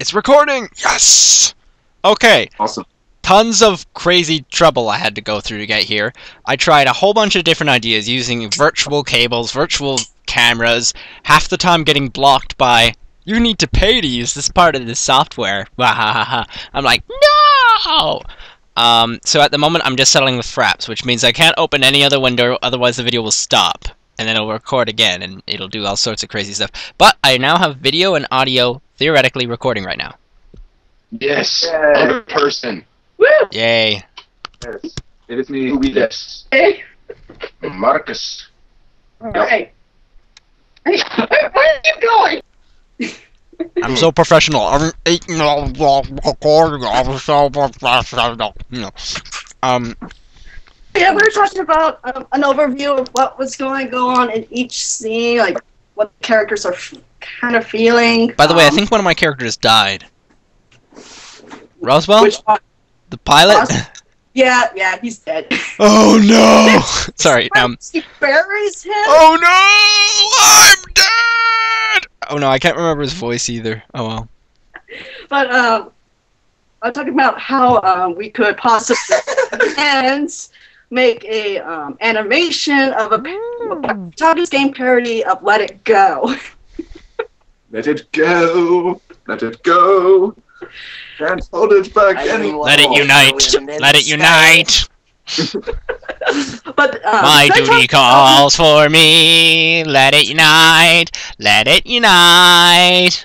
It's recording! Yes! Okay. Awesome. Tons of crazy trouble I had to go through to get here. I tried a whole bunch of different ideas using virtual cables, virtual cameras, half the time getting blocked by, you need to pay to use this part of this software. I'm like, no! So at the moment I'm just settling with fraps, which means I can't open any other window, otherwise the video will stop. And then it'll record again, and it'll do all sorts of crazy stuff. But I now have video and audio theoretically recording right now. Yes, other person. Woo! Yay. Yes, it is me. Who be this? Hey. Marcus. Alright. Hey, where are you going? I'm so professional. I'm eating recording. I'm so professional. Yeah, we were talking about an overview of what was going to go on in each scene, like what the characters are kind of feeling. By the way, I think one of my characters died. Roswell? Which one? The pilot? Yeah, he's dead. Oh no! Sorry, He buries him? oh no! I'm dead! Oh no, I can't remember his voice either. Oh well. But, I'm talking about how, we could possibly make a, animation of a Target's game parody of Let It Go. Let it go. Let it go. Can't hold it back anymore. Let it unite! Let it unite! But, My duty calls for me. Let it unite! Let it unite!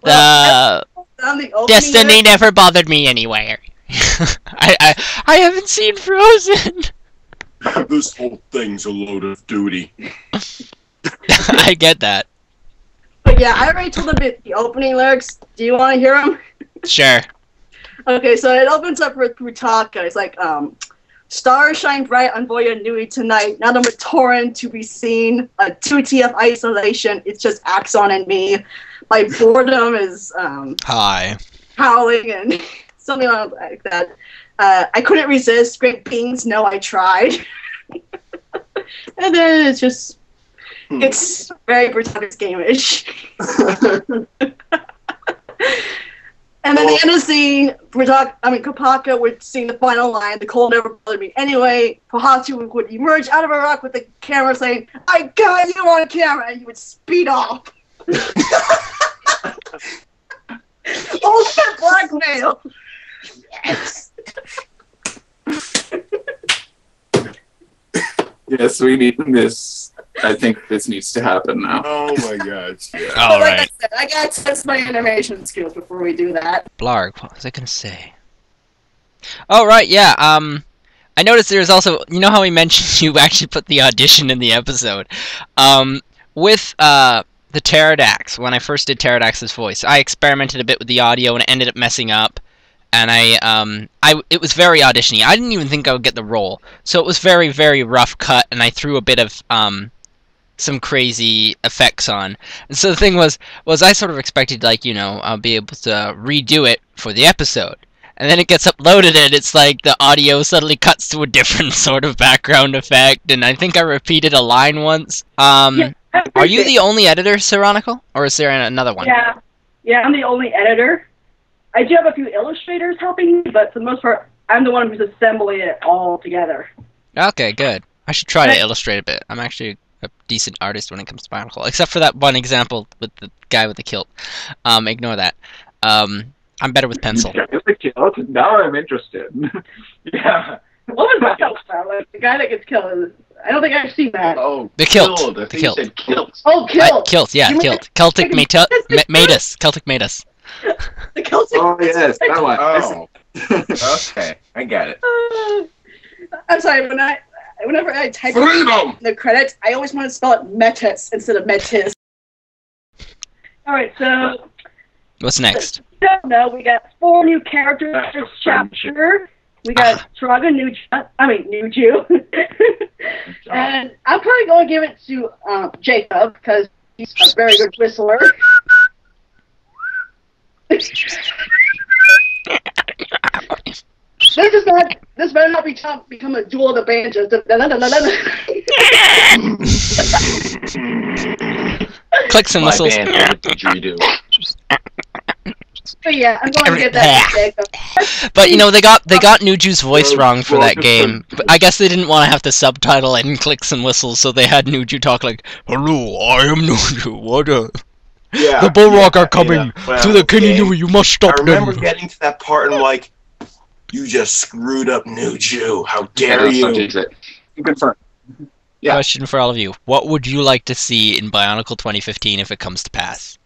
Well, the Destiny never bothered me anywhere. I haven't seen Frozen. This whole thing's a load of duty. I get that. But yeah, I already told them the opening lyrics. Do you want to hear them? Sure. Okay, so it opens up with Brutaka. It's like, stars shine bright on Voya Nui tonight. Not a torrent to be seen. A 2T of isolation. It's just Axon and me. My boredom is Hi. howling and something like that. I couldn't resist. Great beings know I tried. And then it's just, it's very Brutaka's game-ish. And then the end of the scene, Kopaka would sing the final line, the cold never bothered me. Anyway, Pohatu would emerge out of a rock with the camera saying, I got you on camera, and he would speed off. Ultimate blackmail! Yes! Yes, we need this. I think this needs to happen now. Oh my gosh. Yeah. All Like I right. said, I gotta test my animation skills before we do that. Blarg, what was I gonna say? Oh right, yeah. I noticed there's also, you know how we mentioned you actually put the audition in the episode, with the Pterodax. When I first did Pterodax's voice, I experimented a bit with the audio and it ended up messing up. And it was very audition-y. I didn't even think I would get the role, so it was very, very rough cut, and I threw a bit of some crazy effects on. And so the thing was I sort of expected, like, you know, I'll be able to redo it for the episode. And then it gets uploaded and it's like the audio suddenly cuts to a different sort of background effect, and I think I repeated a line once. Yeah, are you the only editor, Bionicle? Or is there another one? Yeah, I'm the only editor. I do have a few illustrators helping me, but for the most part, I'm the one who's assembling it all together. Okay, good. I should try to illustrate a bit. I'm actually a decent artist when it comes to Bionicle, except for that one example with the guy with the kilt. Ignore that. I'm better with pencil. The kilt? Now I'm interested. Yeah. What was that about? Like, the guy that gets killed? I don't think I've seen that. Oh, The kilt. killed. I The think kilt. you said kilt. Oh, kill! Kilt, yeah, You mean- kilt. Celtic Matus. Celtic Matus. The Celtic. Oh, yes, that one. Oh. Okay, I got it. I'm sorry, whenever I type Freedom! in the credits, I always want to spell it Metis instead of Metis. Alright, so, What's next? no, we got 4 new characters this chapter. We got Traga Nuju. And I'm probably going to give it to Jacob, because he's a very good whistler. This better not become a duel of the banjos. Clicks and My whistles. band with the didgeridoo. But yeah, I'm going to get that. But you know they got Nuju's voice wrong for that game. But I guess they didn't want to have to subtitle it in clicks and whistles, so they had Nuju talk like, "Hello, I am Nuju. What Yeah, the Bulwark are coming to the Kininu. You must stop them." I remember getting to that part and like, you just screwed up Nuju. How dare you? You confirm. Yeah. Question for all of you: what would you like to see in Bionicle 2015 if it comes to pass?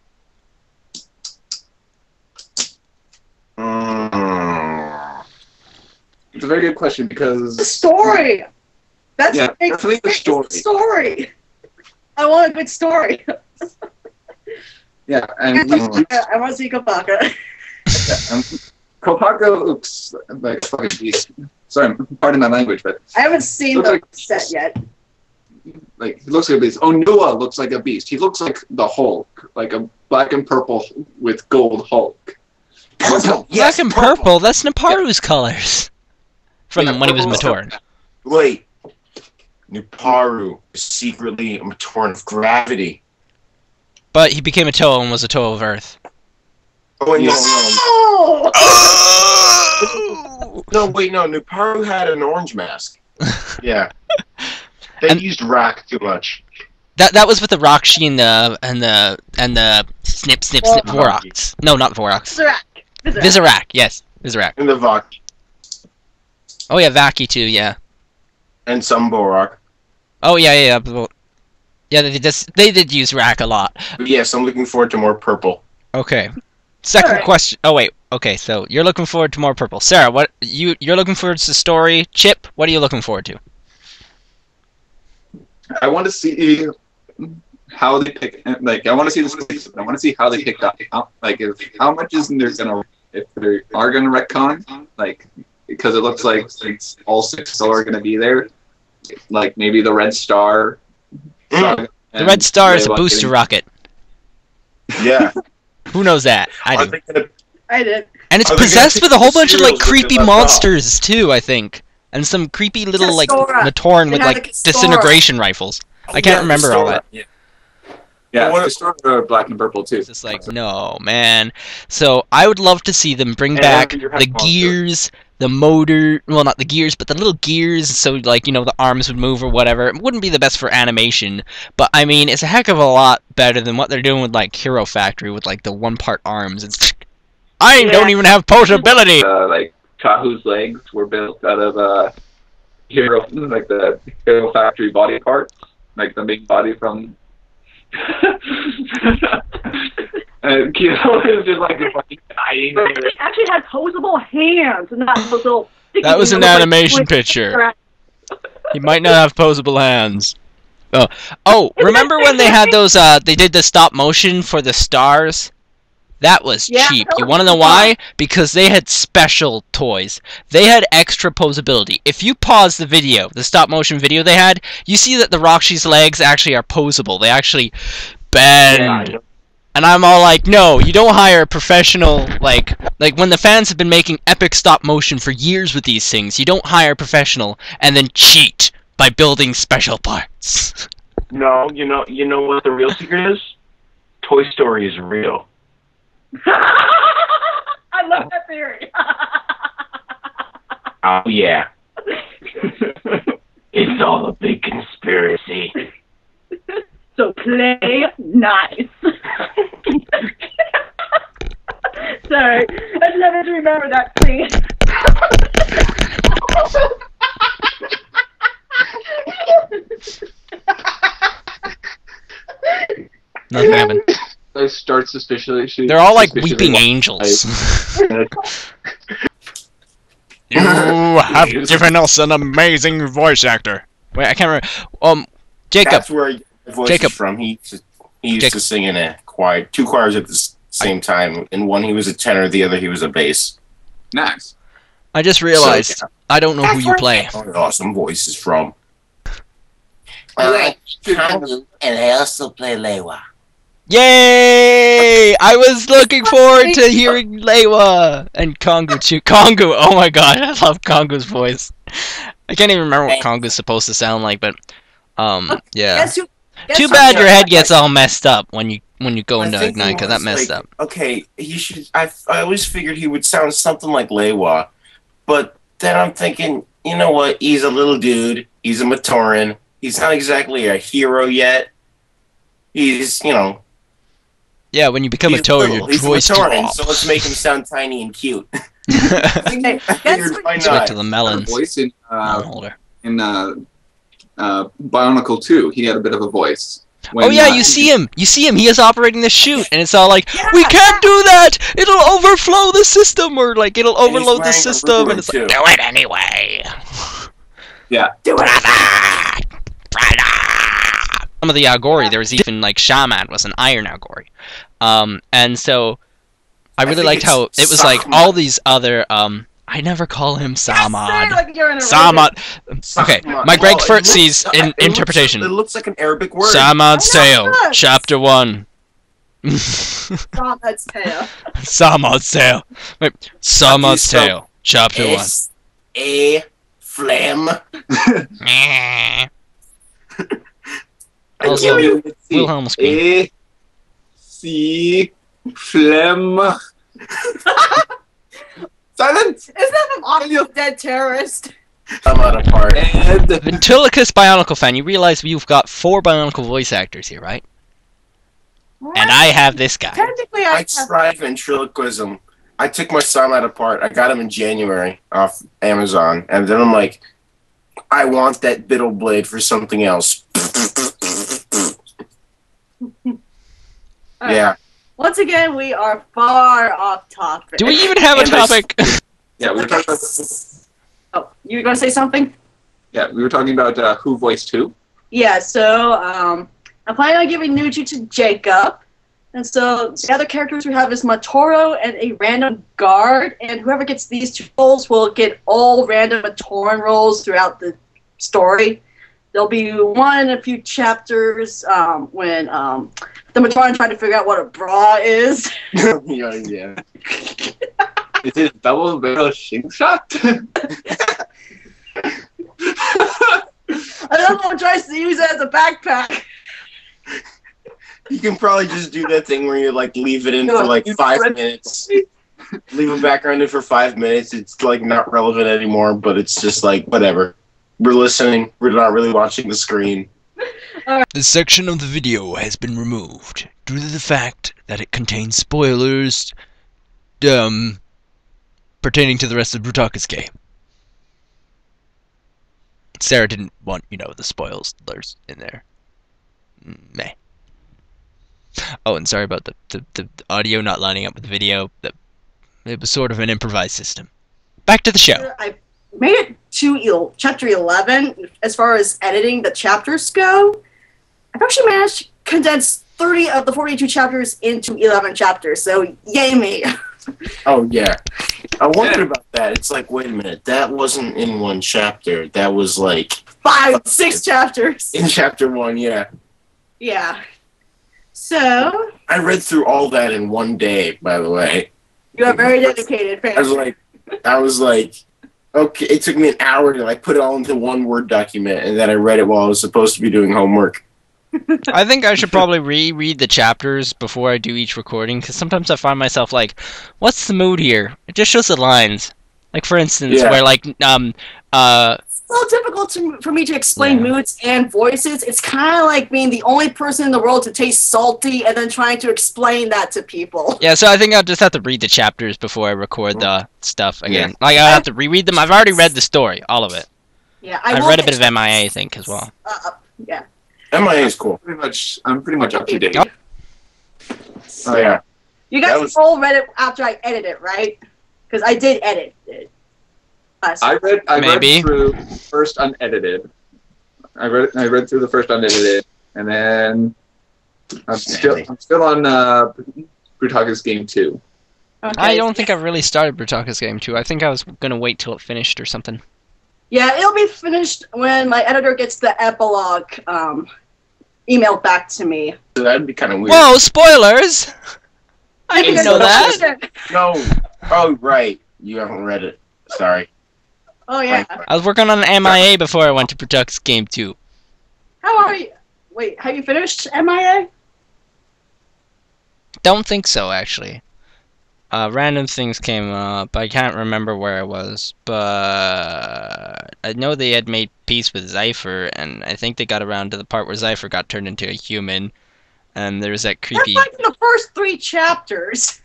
It's a very good question because the story. That's definitely the story. I want a good story. Yeah, and I want to see Kopaka. Kopaka looks like a fucking beast. Sorry, pardon my language, but I haven't seen the set yet. Like, he looks like a beast. Onua looks like a beast. He looks like the Hulk, like a black and purple with gold Hulk. Black and purple? That's Naparu's colors. From when he was Matoran. Wait. Nuparu is secretly a Matoran of gravity. But he became a Toa and was a Toa of Earth. Oh, wait, no. Oh! No, wait, no. Nuparu had an orange mask. Yeah. They used Rack too much. That was with the Rakshi and the snip Vorox. No, not Vorox. Vizarak, yes. Vizarak. And the Vok. Oh yeah, Vaki too, yeah. And some Borak. Oh yeah. Yeah, they did use Rack a lot. But yes, I'm looking forward to more purple. Okay. Second question. Oh wait. Okay, so you're looking forward to more purple. Sarah, what you're looking forward to the story? Chip, what are you looking forward to? I want to see how they pick. Like, I want to see this. I want to see how they pick up. Like, how much is there gonna if they are gonna retcon? Like, because it looks like all 6 still are gonna be there. Like maybe the Red Star. The Red Star is a booster rocket. Yeah. Who knows that? I did. I did. And it's possessed with a whole bunch of like creepy monsters too, I think. And some creepy little like Matoran with like disintegration rifles. I can't remember all that. Yeah, the Star black and purple too. It's just like, no, man. So I would love to see them bring back the gears, the motor, well, not the gears, but the little gears, so like, you know, the arms would move or whatever. It wouldn't be the best for animation, but I mean, it's a heck of a lot better than what they're doing with like Hero Factory with like the one-part arms. It's don't even have posability. Like Kahu's legs were built out of the Hero Factory body parts, like the big body from. And Kilo is just like a fucking dying. He actually had posable hands, and not those little. That was an animation picture. He might not have posable hands. Oh! Remember when they had those? They did the stop motion for the stars. That was cheap. You want to know why? Because they had special toys. They had extra posability. If you pause the video, the stop motion video they had, you see that the Rokshi's legs actually are posable. They actually bend. Yeah, and I'm all like, no, you don't hire a professional, like when the fans have been making epic stop motion for years with these things, you don't hire a professional and then cheat by building special parts. No, you know what the real secret is? Toy Story is real. I love that theory. Oh yeah. It's all a big conspiracy. So play nice. Sorry, I just have to remember that scene. Nothing happened. I start suspiciously. They're all like weeping angels. You have given us an amazing voice actor. Wait, I can't remember. Jacob. That's where the voice is from. He used to sing in a choir, 2 choirs at the same time. In one he was a tenor, the other he was a bass. Nice. I just realized I don't know who you play. Awesome voice is from. And I also play Lewa. Yay! I was looking forward to hearing Lewa and Kongu too. Kongu, oh my god, I love Kongu's voice. I can't even remember what Kongu's supposed to sound like, but yeah. Too bad your head gets all messed up when you go into thinking Ignite, because that was, messed like, up. Okay, he should. I always figured he would sound something like Leiwa, but then I'm thinking, you know what? He's a little dude. He's a Matoran. He's not exactly a hero yet. He's, you know. Yeah, when you become a Toad, your he's voice a Matoran, drops. so let's make him sound tiny and cute. Hey, Figured, why Let's wait not? till the melons. Voice in Melon holder. Bionicle 2, he had a bit of a voice. Oh yeah, you see him. You see him. He is operating the chute, and it's all like, "We can't do that. It'll overflow the system, or like it'll overload the system." And it's like, "Do it anyway." Yeah. Do it. Some of the Agori, there was even like Shaman was an Iron Agori, and so I really liked how it was like all these other I never call him Samad. Samad. Okay, my Greg Furtzy's interpretation. It looks like an Arabic word. Samad's Tale, Chapter 1. Samad's Tale. Samad's Tale. Wait, Samad's Tale, Chapter 1. A phlegm. Also, Wilhelm scream. A C phlegm. Silence! Isn't that from Audio Dead Terrorist? I'm out of part. And Ventriloquist Bionicle fan, you realize we've got 4 Bionicle voice actors here, right? And I have this guy. Technically, I tried ventriloquism. I took my son out apart. I got him in January off Amazon, and then I'm like, I want that biddle blade for something else. Yeah. Once again, we are far off topic. Do we even have a topic? yeah, we were talking about. Oh, you were going to say something? Yeah, we were talking about who voiced who. Yeah, so I'm planning on giving Nuji to Jacob. And so the other characters we have is Matoro and a random guard. And whoever gets these 2 roles will get all random Matoran roles throughout the story. There'll be one in a few chapters when the Matoran trying to figure out what a bra is. Yeah. Is it a double barrel shink shot? Another one tries to use it as a backpack. You can probably just do that thing where you like leave it in for like 5 minutes. Leave a background in for 5 minutes. It's like not relevant anymore, but it's just like whatever. We're listening. We're not really watching the screen. This section of the video has been removed due to the fact that it contains spoilers pertaining to the rest of Brutaka's game. Sarah didn't want, the spoilers in there. Meh. Oh, and sorry about the audio not lining up with the video. It was sort of an improvised system. Back to the show. I made it to chapter 11. As far as editing the chapters go, I've actually managed to condense 30 of the 42 chapters into 11 chapters, so yay me. Oh, yeah. I wondered about that. It's like, wait a minute, that wasn't in one chapter. That was like... 6 chapters. In chapter 1, yeah. Yeah. So... I read through all that in one day, by the way. You are very dedicated, fan. I was like, okay, it took me an hour to like put it all into one Word document, and then I read it while I was supposed to be doing homework. I think I should probably reread the chapters before I do each recording, because sometimes I find myself like, what's the mood here? It just shows the lines. Like, for instance, where like, it's a little difficult for me to explain moods and voices. It's kind of like being the only person in the world to taste salty and then trying to explain that to people. Yeah, so I think I'll just have to read the chapters before I record the stuff again. Yeah. Like, I'll have to reread them. I've already read the story, all of it. Yeah, I've read a bit of MIA, I think, as well. Yeah. MIA is cool. I'm pretty much up to date. Yep. Oh, yeah. You guys all read it after I edited it, right? Because I did edit it. I read through first unedited. I read through the first unedited, and then I'm still on Brutaka's game 2. Okay. I don't think I've really started Brutaka's game 2. I think I was gonna wait till it finished or something. Yeah, it'll be finished when my editor gets the epilogue emailed back to me. So that'd be kind of weird. Whoa, spoilers! I didn't know that. No. Oh, right. You haven't read it. Sorry. Oh, yeah. I was working on an MIA before I went to Brutaka's game 2. How are you? Wait, have you finished MIA? Don't think so, actually. Random things came up. I can't remember where I was, but I know they had made peace with Zypher, and I think they got around to the part where Zypher got turned into a human, and there was that creepy... That's like the first 3 chapters.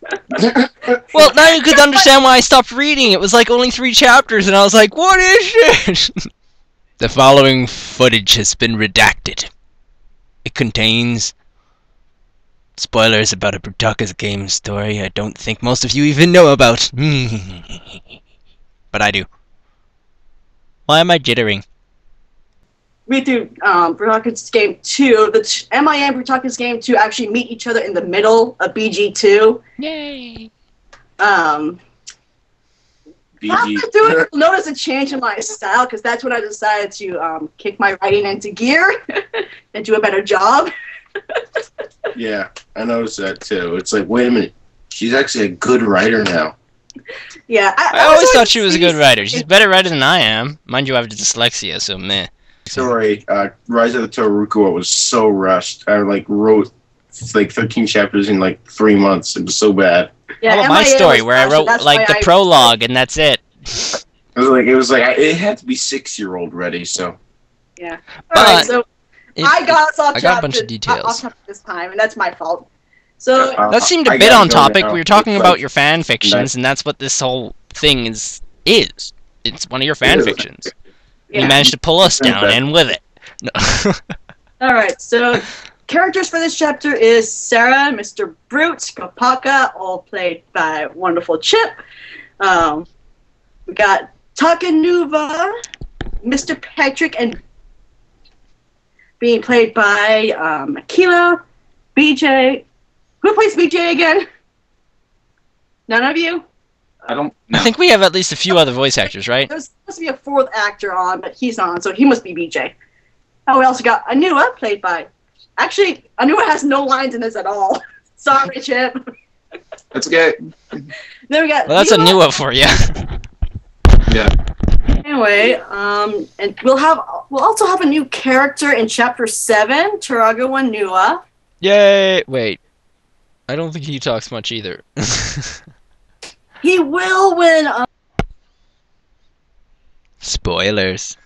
Well, now you could understand why I stopped reading. It was like only 3 chapters, and I was like, what is this? The following footage has been redacted. It contains spoilers about a Brutaka's game story I don't think most of you even know about. But I do. Why am I jittering? Me too. Brutaka's game 2. The MIA and Brutaka's game 2 actually meet each other in the middle of BG2. Yay! BG. After doing it, you'll notice a change in my style, because that's when I decided to kick my writing into gear and do a better job. Yeah, I noticed that too. It's like, wait a minute, she's actually a good writer now. Yeah, I always thought she was a good writer. She's a better writer than I am. Mind you, I have dyslexia, so meh. Sorry, Rise of the Toruko was so rushed. I wrote like 13 chapters in like 3 months. It was so bad. Yeah, How about my MIA story, was where I wrote rushed, like that's the why I- prologue, and that's it? It had to be 6-year-old ready. So Yeah. But Alright, so it- I got us off I got a bunch of details. off topic this time, and that's my fault. So That seemed a I bit gotta on go topic. now. We were talking It's about like your fan fictions, and that's what this whole thing is. It's one of your fan is. fictions. yeah. You managed to pull us down, Okay. and with it. No. Alright, so characters for this chapter is Sarah, Mr. Brute, Brutaka, all played by wonderful Chip. We got Takanuva, Mr. Patrick, and being played by Akila, BJ. Who plays BJ again? None of you? I don't I know. think we have at least a few other voice actors, right? There's supposed to be a 4th actor on, but he's on, so he must be BJ. Oh, we also got Anua, played by... Actually, Anua has no lines in this at all. Sorry, Chip. That's okay. Then we got... Well, that's a Nua. new one for you. Yeah. Anyway, and we'll also have a new character in chapter 7, Tarago Nua. Yay! Wait. I don't think he talks much either. He will when Spoilers.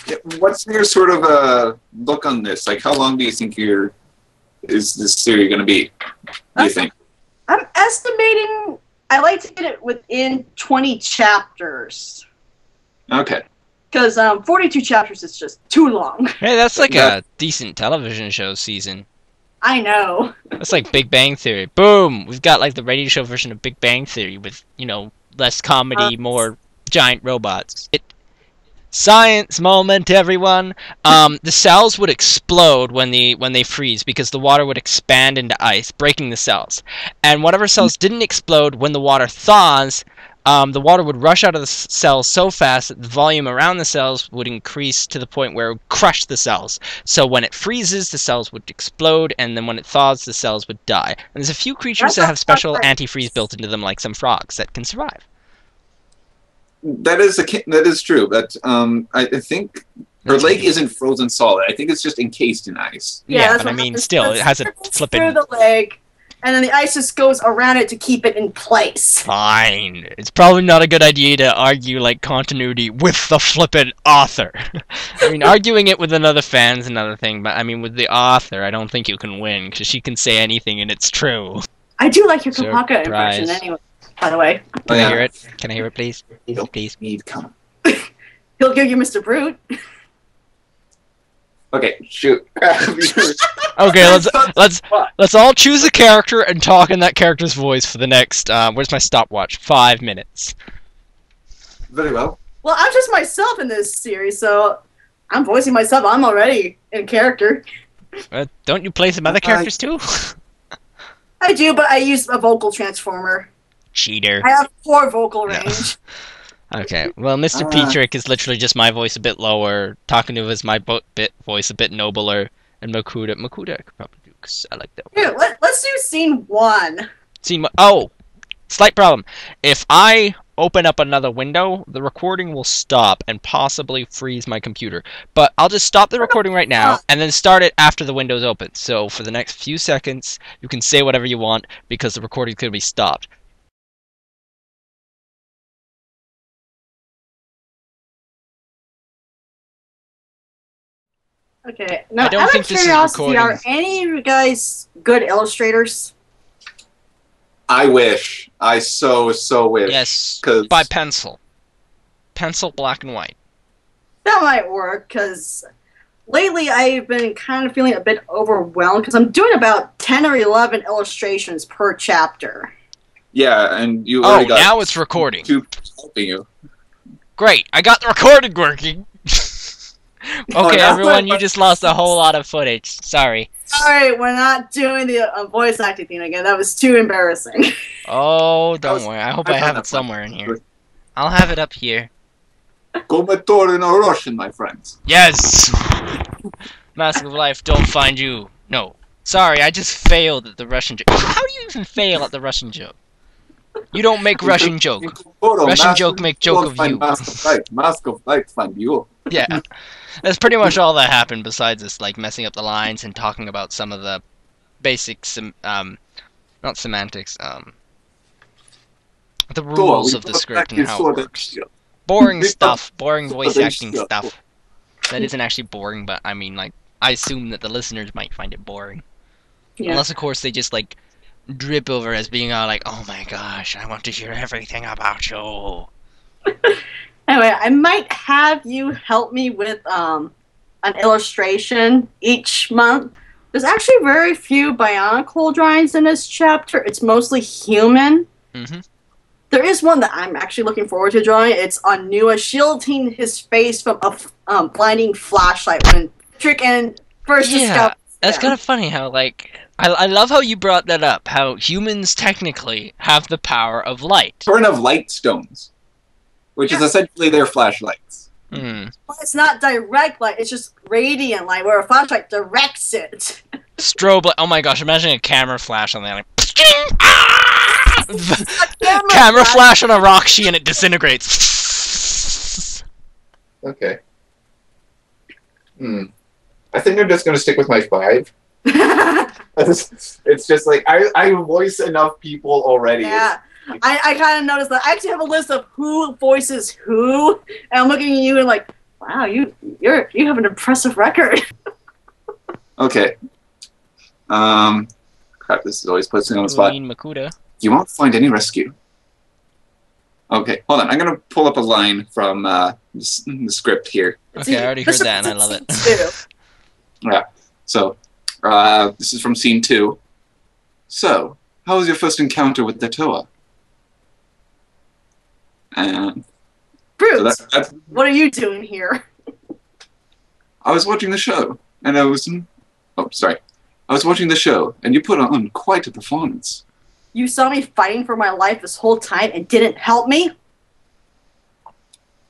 Yeah, what's your sort of look on this? Like, how long do you think is this series going to be? Do you think? I'm estimating I like to get it within 20 chapters. Okay. Because 42 chapters is just too long. Hey, that's like Yeah. a decent television show season. I know. That's like Big Bang Theory. Boom! We've got like the radio show version of Big Bang Theory with, you know, less comedy, more giant robots. Science moment, everyone. The cells would explode when they freeze because the water would expand into ice, breaking the cells. And whatever cells didn't explode when the water thaws, the water would rush out of the cells so fast that the volume around the cells would increase to the point where it would crush the cells. So when it freezes, the cells would explode, and then when it thaws, the cells would die. And there's a few creatures that have special antifreeze built into them, like some frogs, that can survive. That is true, but I think her lake isn't frozen solid. I think it's just encased in ice. Yeah, that's but I what mean, happens. still, it has a It's flippin'... through the leg, and then the ice just goes around it to keep it in place. Fine. It's probably not a good idea to argue, like, continuity with the flippin' author. I mean, arguing it with another fan's another thing, but I mean, with the author, I don't think you can win, because she can say anything and it's true. I do like your Kapaka Surprise. impression anyway, by the way. Can I hear it? Can I hear it, please? Don't Please. need come. He'll give you Mr. Brute. Okay, shoot. Okay, let's all choose a character and talk in that character's voice for the next, where's my stopwatch? 5 minutes. Very well. Well, I'm just myself in this series, so I'm voicing myself. I'm already in character. Don't you play some other characters too? I do, but I use a vocal transformer. Cheater. I have 4 vocal range. Okay, well, Mr. Petrick is literally just my voice a bit lower, Takanuva is my voice a bit nobler, and Makuta I could probably do, because I like that one. Here, let's do scene 1. Oh! Slight problem. If I open up another window, the recording will stop and possibly freeze my computer. But I'll just stop the recording right now and then start it after the window's open. So for the next few seconds, you can say whatever you want because the recording's going to be stopped. Okay. Now, I don't out think of this is curiosity, recording. are any of you guys good illustrators? I wish. I so wish. Yes, 'Cause by pencil. Pencil, black and white. That might work, because lately I've been kind of feeling a bit overwhelmed, because I'm doing about 10 or 11 illustrations per chapter. yeah, and you Oh, already got now it's recording. 2 helping you. Great, I got the recording working. Okay, now- everyone, you just lost a whole lot of footage. Sorry. Sorry, we're not doing the voice acting thing again. That was too embarrassing. Oh, don't worry. I hope I I found have that it somewhere in here. I'll have it up here. Kometor in a Russian, my friends. Yes! Mask of Life, don't find you. No. Sorry, I just failed at the Russian joke. How do you even fail at the Russian joke? You don't make Russian joke. Russian joke make joke of you. Mask of Light find you. Yeah. That's pretty much all that happened besides this, like, messing up the lines and talking about some of the basic, not semantics, the rules of the script and how it works. Boring stuff. Boring voice acting stuff. That isn't actually boring, but I mean, like, I assume that the listeners might find it boring. Yeah. Unless, of course, they just, like, drip over as being all like, oh my gosh, I want to hear everything about you. Anyway, I might have you help me with an illustration each month. There's actually very few Bionicle drawings in this chapter. It's mostly human. Mm-hmm. There is one that I'm actually looking forward to drawing. It's on Nua shielding his face from a blinding flashlight when Trick and first discovered. That's kind of funny how, like, I love how you brought that up, how humans technically have the power of light. Turn of light stones, which is essentially their flashlights. Hmm. Well, it's not direct light, it's just radiant light, where a flashlight directs it. Strobe light. Oh my gosh, imagine a camera flash on that, like, camera flash on a Roxy and it disintegrates. Okay. I think I'm just going to stick with my 5. It's just like, I voice enough people already. Yeah. I kind of noticed that. I actually have a list of who voices who, and I'm looking at you and like, wow, you have an impressive record. Okay. Crap, this always puts me on the spot. Makuta. You won't find any rescue. Okay, hold on. I'm going to pull up a line from the script here. Okay, I already heard that and I love it. Yeah. So, this is from scene 2. So, how was your first encounter with the Toa? And Brute, so that's what are you doing here? I was watching the show, and I was... Oh, sorry. I was watching the show, and you put on quite a performance. You saw me fighting for my life this whole time and didn't help me?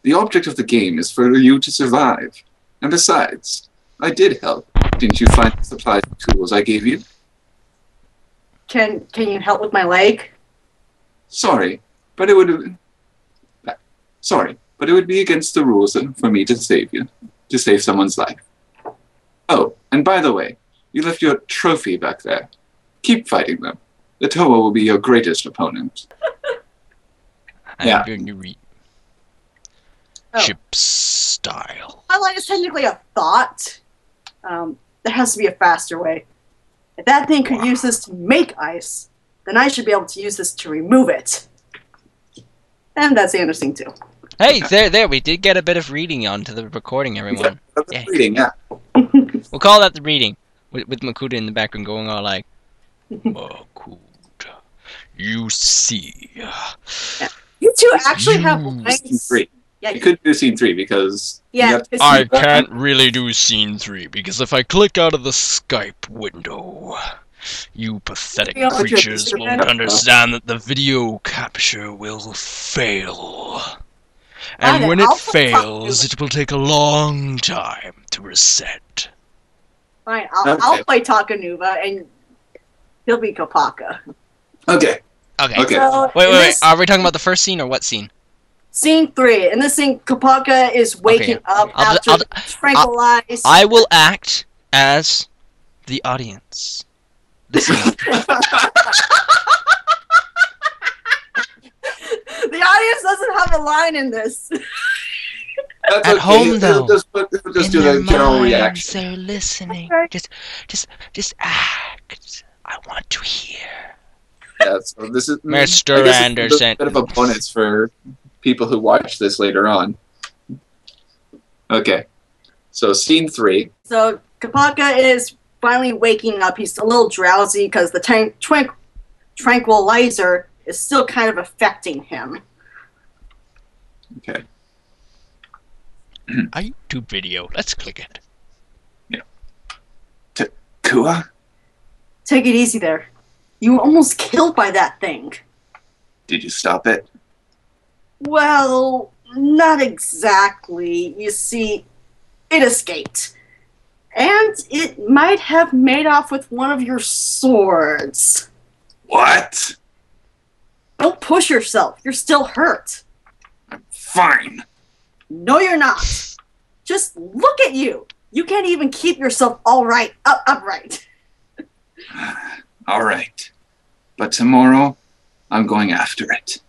The object of the game is for you to survive. And besides, I did help. Didn't you find the supplies and tools I gave you? Can you help with my leg? Sorry, but it would... Sorry, but it would be against the rules for me to save you. To save someone's life. Oh, and by the way, you left your trophy back there. Keep fighting them. The Toa will be your greatest opponent. Yeah. I'm going to read. Oh. Ship style. My leg is technically a thought. There has to be a faster way. If that thing could use this to make ice, then I should be able to use this to remove it. And that's interesting too. Hey, there, we did get a bit of reading onto the recording, everyone. That's Yeah. reading, yeah. We'll call that the reading, with Makuta in the background going all like, Makuta, you see. You two actually have Scene lines. 3. Yeah, You could do scene 3 because... yeah. you have- because I you- can't really do scene 3, because if I click out of the Skype window, you pathetic Yeah, but you're creatures just- won't understand that the video capture will fail. And Fine, when I'll it put fails, it will take a long time to reset. Fine, I'll Okay. play Takanuva and he'll be Kopaka. Okay. Okay. Okay. So, Wait, in this- are we talking about the first scene or what scene? Scene 3. In this scene, Kapaka is waking up after tranquilized. I will act as the audience. The audience doesn't have a line in this. That's At home, though, Just do the general reaction. They're listening. Just act. I want to hear. Yeah, so this is Mr. Anderson. A bit of a bonus for people who watch this later on. Okay, so scene 3. So Kapaka is finally waking up. He's a little drowsy because the tranquilizer is still kind of affecting him. Okay. A YouTube video. Let's click it. Yeah. Kua? Take it easy there. You were almost killed by that thing. Did you stop it? Well, not exactly. You see, it escaped. And it might have made off with one of your swords. What? Don't push yourself. You're still hurt. I'm fine. No, you're not. Just look at you. You can't even keep yourself upright. All right. But tomorrow, I'm going after it.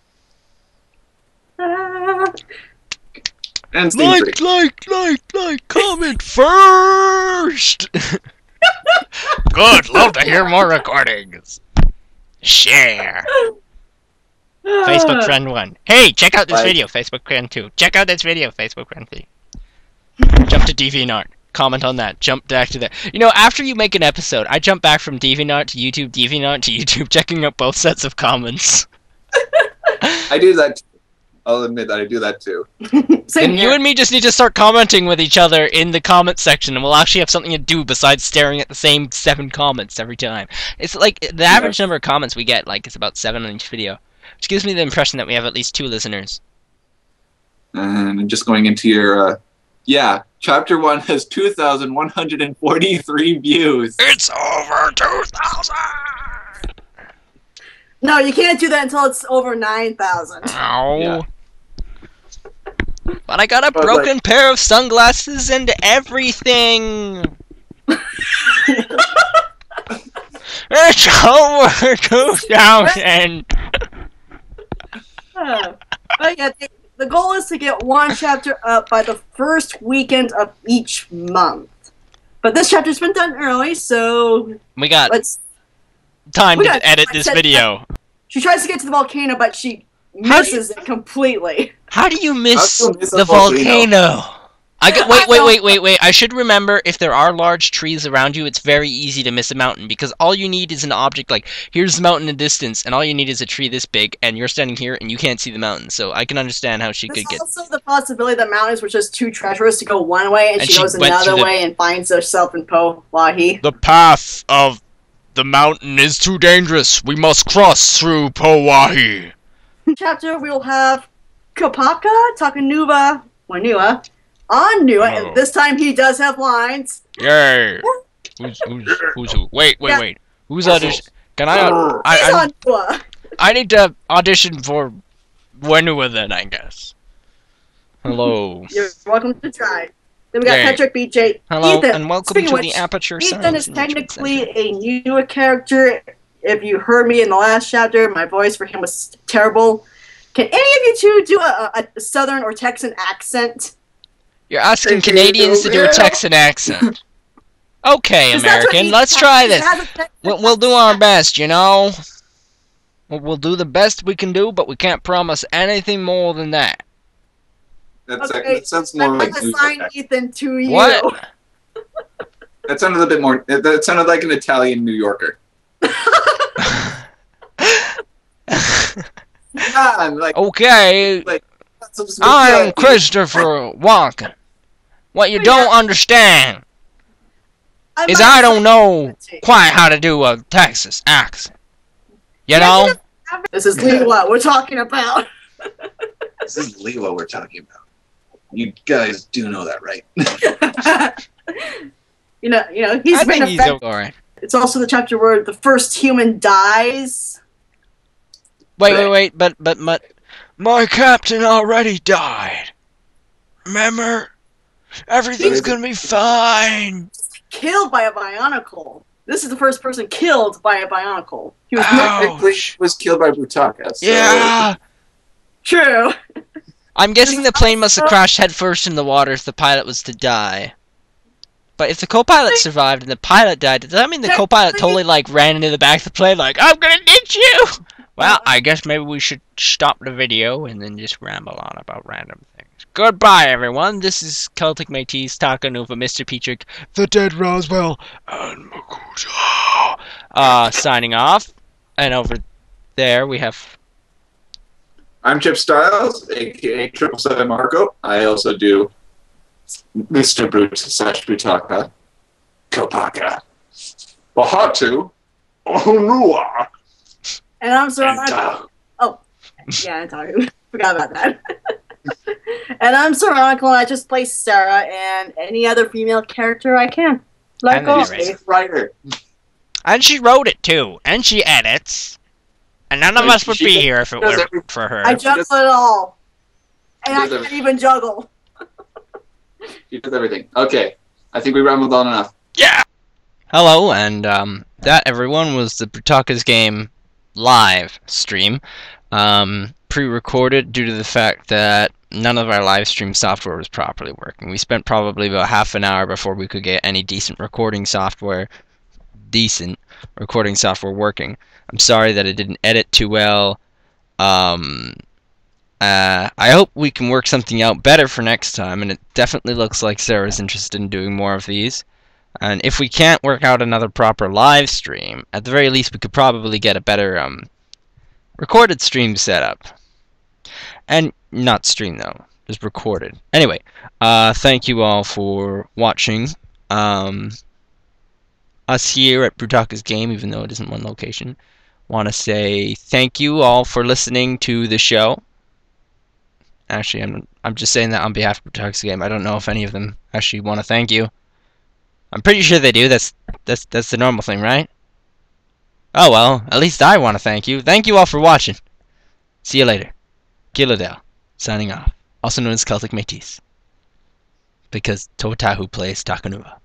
And scene 3. Like, comment first! Good, love to hear more recordings. Share. Facebook friend 1. Hey, check out this video, Facebook friend 2. Check out this video, Facebook friend 3. Jump to DeviantArt. Comment on that. Jump back to that. You know, after you make an episode, I jump back from DeviantArt to YouTube, checking out both sets of comments. I do that too. I'll admit that I do that too. And you and me just need to start commenting with each other in the comment section, and we'll actually have something to do besides staring at the same 7 comments every time. It's like, the average number of comments we get, like, is about 7 on each video. Which gives me the impression that we have at least 2 listeners. And I'm just going into your, yeah, Chapter 1 has 2,143 views. It's over 2,000! No, you can't do that until it's over 9,000. Ow. Yeah. But I got a broken pair of sunglasses and everything! It's over 2,000! But yeah, the goal is to get 1 chapter up by the first weekend of each month. But this chapter's been done early, so we got time to edit this video. She tries to get to the volcano, but she misses it completely. How do you miss the volcano? Wait. I should remember, if there are large trees around you, it's very easy to miss a mountain, because all you need is an object like, here's the mountain in the distance, and all you need is a tree this big, and you're standing here, and you can't see the mountain, so I can understand how she could get... There's also the possibility that mountains were just too treacherous to go one way, and she goes another way and finds herself in Powahi. The path of the mountain is too dangerous. We must cross through Powahi. Chapter, we will have Kapaka, Takanuva, Wanua, on Nua, and this time he does have lines. Yay! Who's who? Wait. Who's audition? Can I need to audition for Wenua then, I guess. Hello. You're welcome to try. Then we got Patrick BJ. Hello, Ethan, and welcome to the Aperture Science. Ethan is technically a newer character. If you heard me in the last chapter, my voice for him was terrible. Can any of you two do a Southern or Texan accent? You're asking Canadians to do a Texan accent. Okay, American, let's try this. We'll do our best, you know? We'll do the best we can do, but we can't promise anything more than that. That sounds more like... I'm assign Ethan to you. What? That sounded a bit more... That sounded like an Italian New Yorker. Okay, I'm Christopher Walken. What you don't understand is I don't know quite how to do a Texas accent. You know? This is Lewa we're talking about. This is Lewa we're talking about. You guys do know that, right? you know, he's been affected. Alright. It's also the chapter where the first human dies. Wait, but My captain already died. Remember? Everything's gonna be fine. Killed by a Bionicle. This is the first person killed by a Bionicle. He was Technically, he was killed by Brutaka. So Yeah. true. I'm guessing the plane must have crashed headfirst in the water if the pilot was to die. But if the co-pilot survived and the pilot died, does that mean the co-pilot totally like ran into the back of the plane like, I'm gonna ditch you? Well, I guess maybe we should stop the video and then just ramble on about random things. Goodbye, everyone. This is Celtic Métis, Takanova, Mr. Petrick, the Dead Roswell, and Makuta. Signing off. And over there we have... I'm Chip Styles, aka 777 Marco. I also do Mr. Brute / Brutaka, Kopaka, Bahatu, Onua, And I'm and Saronicle. Oh, yeah, I talked. Forgot about that. And I'm Saronicle, and I just play Sarah and any other female character I can. Like And the always. narrator. writer. And she wrote it too. And she edits. And none of us would She be does- here if it does were everything. for her. I juggle it all. And I does can't everything. even juggle. He does everything. Okay, I think we rambled on enough. Yeah! Hello, and that, everyone, was the Brutaka's Game live stream. Pre-recorded due to the fact that none of our live stream software was properly working. We spent probably about half an hour before we could get any decent recording software working. I'm sorry that it didn't edit too well. I hope we can work something out better for next time, and it definitely looks like Sarah's interested in doing more of these. And if we can't work out another proper live stream, at the very least we could probably get a better recorded stream set up. And not stream though, just recorded. Anyway, thank you all for watching us here at Brutaka's Game, even though it isn't one location. Want to say thank you all for listening to the show. Actually, I'm just saying that on behalf of Brutaka's Game. I don't know if any of them actually want to thank you. I'm pretty sure they do. That's the normal thing, right? Oh well, at least I want to thank you. Thank you all for watching. See you later. Gilladale, signing off. Also known as Celtic Métis. Because Totahu plays Takanuva.